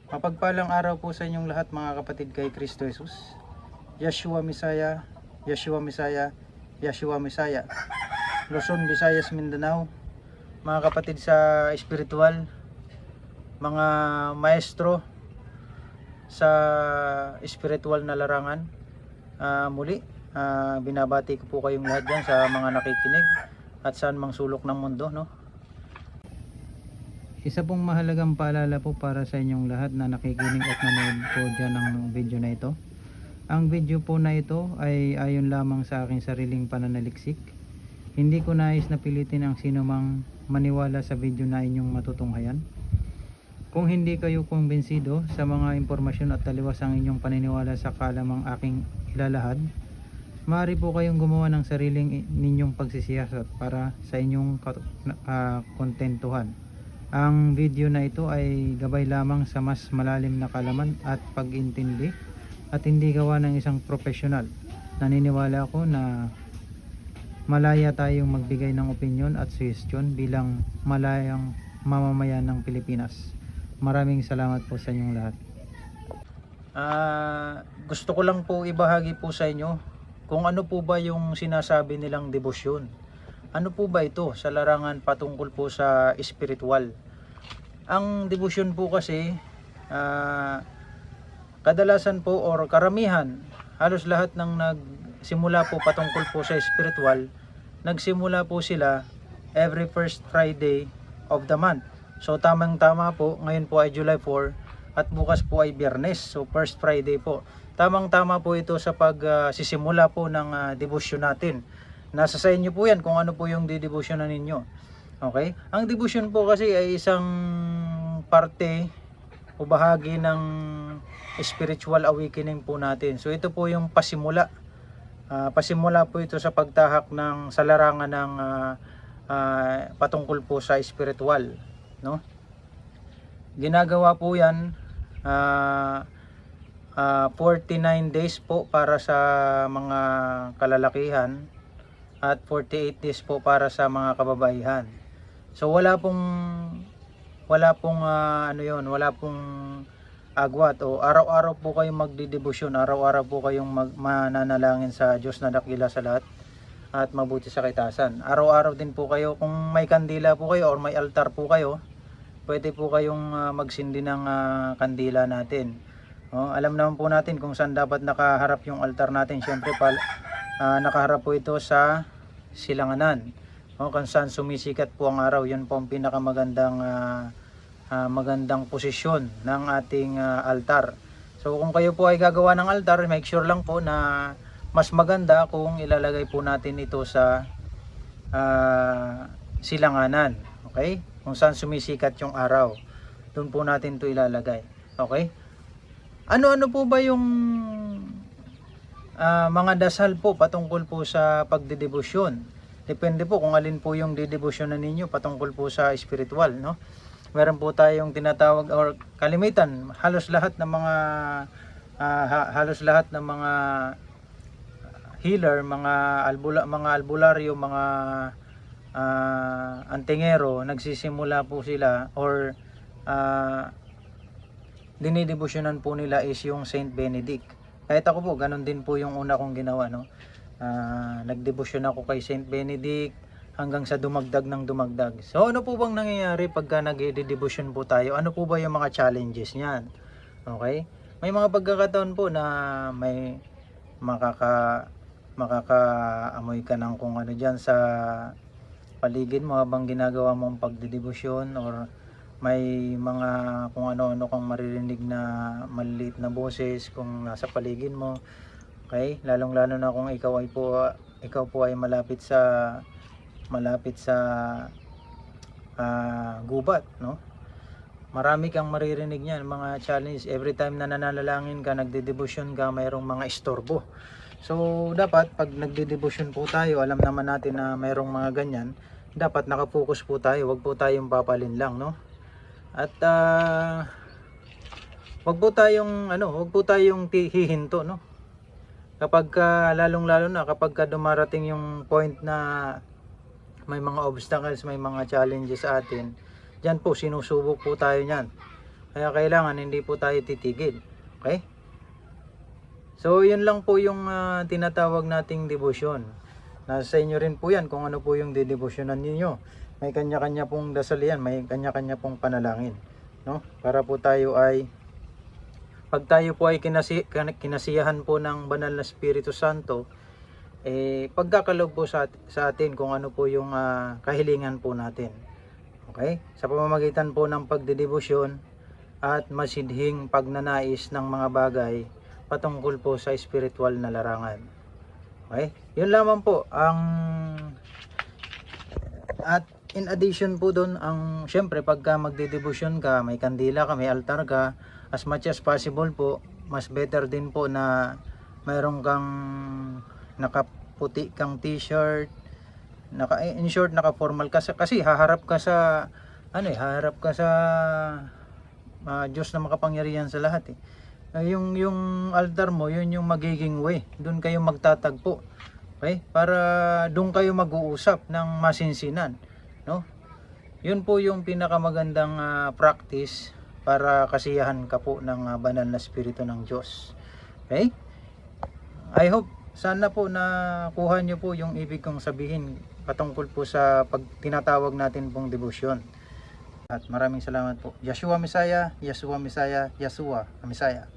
Mapagpalang araw po sa inyong lahat mga kapatid kay Kristo Jesus. Yeshua Misaya, Yeshua Misaya, Yeshua Misaya. Luzon, Visayas, Mindanao. Mga kapatid sa espiritual, mga maestro sa espiritual na larangan. Muli, binabati ko po kayong lahat dyan sa mga nakikinig at saan mang sulok ng mundo, no? Isa pong mahalagang paalala po para sa inyong lahat na nakikinig at nanood po dyan ng video na ito. Ang video po na ito ay ayon lamang sa aking sariling pananaliksik. Hindi ko nais na pilitin ang sino mang maniwala sa video na inyong matutunghayan. Kung hindi kayo kumbinsido sa mga impormasyon at taliwas ang inyong paniniwala sa kalamang aking ilalahad, maaari po kayong gumawa ng sariling ninyong pagsisiyasat para sa inyong kontentuhan. Ang video na ito ay gabay lamang sa mas malalim na kalaman at pag-intindi at hindi gawa ng isang profesional. Naniniwala ako na malaya tayong magbigay ng opinyon at suggestion bilang malayang mamamayan ng Pilipinas. Maraming salamat po sa inyong lahat. Gusto ko lang po ibahagi po sa inyo kung ano po ba yung sinasabi nilang debosyon. Ano po ba ito sa larangan patungkol po sa espiritual? Ang debosyon po kasi kadalasan po or karamihan, halos lahat ng nagsimula po patungkol po sa espiritual, nagsimula po sila every first Friday of the month. So tamang tama po, ngayon po ay July 4 at bukas po ay Biyernes. So first Friday po. Tamang tama po ito sa pagsisimula po ng debosyon natin. Nasa sa inyo po yan kung ano po yung didebosyonan ninyo. Okay? Ang debosyon po kasi ay isang parte o bahagi ng spiritual awakening po natin. So ito po yung pasimula. Pasimula po ito sa pagtahak ng sa larangan ng patungkol po sa spiritual, no? Ginagawa po yan 49 days po para sa mga kalalakihan at 48 days po para sa mga kababaihan. So wala pong wala pong agwat o araw-araw po kayong magdidebosyon, araw-araw po kayong mananalangin sa Diyos na dakila sa lahat at mabuti sa kaitasan. Araw-araw din po kayo, kung may kandila po kayo or may altar po kayo, pwede po kayong magsindi ng kandila natin. Alam naman po natin kung saan dapat nakaharap yung altar natin. Siyempre nakaharap po ito sa silanganan, kung saan sumisikat po ang araw. Yun po ang pinakamagandang magandang posisyon ng ating altar. So kung kayo po ay gagawa ng altar, make sure lang po na mas maganda kung ilalagay po natin ito sa silanganan. Okay? Kung saan sumisikat yung araw, doon po natin ito ilalagay. Okay? Ano-ano po ba yung mga dasal po patungkol po sa pagdedebosyon? Depende po kung alin po yung didebosyonan ninyo patungkol po sa spiritual, no? Meron po tayong tinatawag or kalimitan, halos lahat ng mga healer, mga albularyo, mga antingero, nagsisimula po sila or dinidebosyonan po nila is yung Saint Benedict. Kahit ako po, ganun din po yung una kong ginawa, no? Nagdebosyon ako kay Saint Benedict hanggang sa dumagdag ng dumagdag. So ano po bang nangyayari pagka nagdedebosyon po tayo? Ano po ba yung mga challenges niyan? Okay? May mga pagkakataon po na may makakaamoy ka ng kung ano dyan sa paligid mo habang ginagawa mo ang pagdedebosyon, or may mga kung ano-ano kang maririnig na maliliit na boses kung nasa paligid mo. Okay? Lalong-lalo na kung ikaw po ay malapit sa gubat, no? Marami kang maririnig niyan, mga challenge. Every time na nananalangin ka, nagdedebosyon ka, mayroong mga istorbo. So dapat pag nagdedebosyon po tayo, alam naman natin na mayroong mga ganyan, dapat nakapokus po tayo, wag po tayong papalin lang, no? At wag po tayong hihinto, no? Kapag lalong-lalo na kapag dumarating yung point na may mga obstacles, may mga challenges sa atin, diyan po sinusubok po tayo niyan. Kaya kailangan hindi po tayo titigil. Okay? So yun lang po yung tinatawag nating debosyon. Nasa inyo rin po yan kung ano po yung didebosyonan ninyo. May kanya-kanya pong dasal yan, may kanya-kanya pong panalangin, no? Para po tayo ay, pag tayo po ay kinasiyahan po ng banal na Espiritu Santo, pagkakaloob po sa atin kung ano po yung kahilingan po natin. Okay? Sa pamamagitan po ng pagdedebosyon at masidhing pagnanais ng mga bagay patungkol po sa spiritual na larangan. Okay? Yun lamang po ang, at in addition po doon, ang syempre pagka magdedebosyon ka, may kandila ka, may altar ka, as much as possible po, mas better din po na mayroon kang nakaputi kang t-shirt, in short naka formal ka kasi haharap ka sa haharap ka sa Diyos na makapangyarihan sa lahat yung altar mo, yun yung magiging way, doon kayo magtatagpo, okay? Para doon kayo mag-uusap ng masinsinan, no? Yun po yung pinakamagandang practice para kasiyahan ka po ng banal na Espiritu ng Diyos. Okay? I hope, sana po na kuha nyo po yung ibig kong sabihin patungkol po sa tinatawag natin pong debosyon. At maraming salamat po. Yeshua Messiah, Yeshua Messiah, Yeshua Messiah.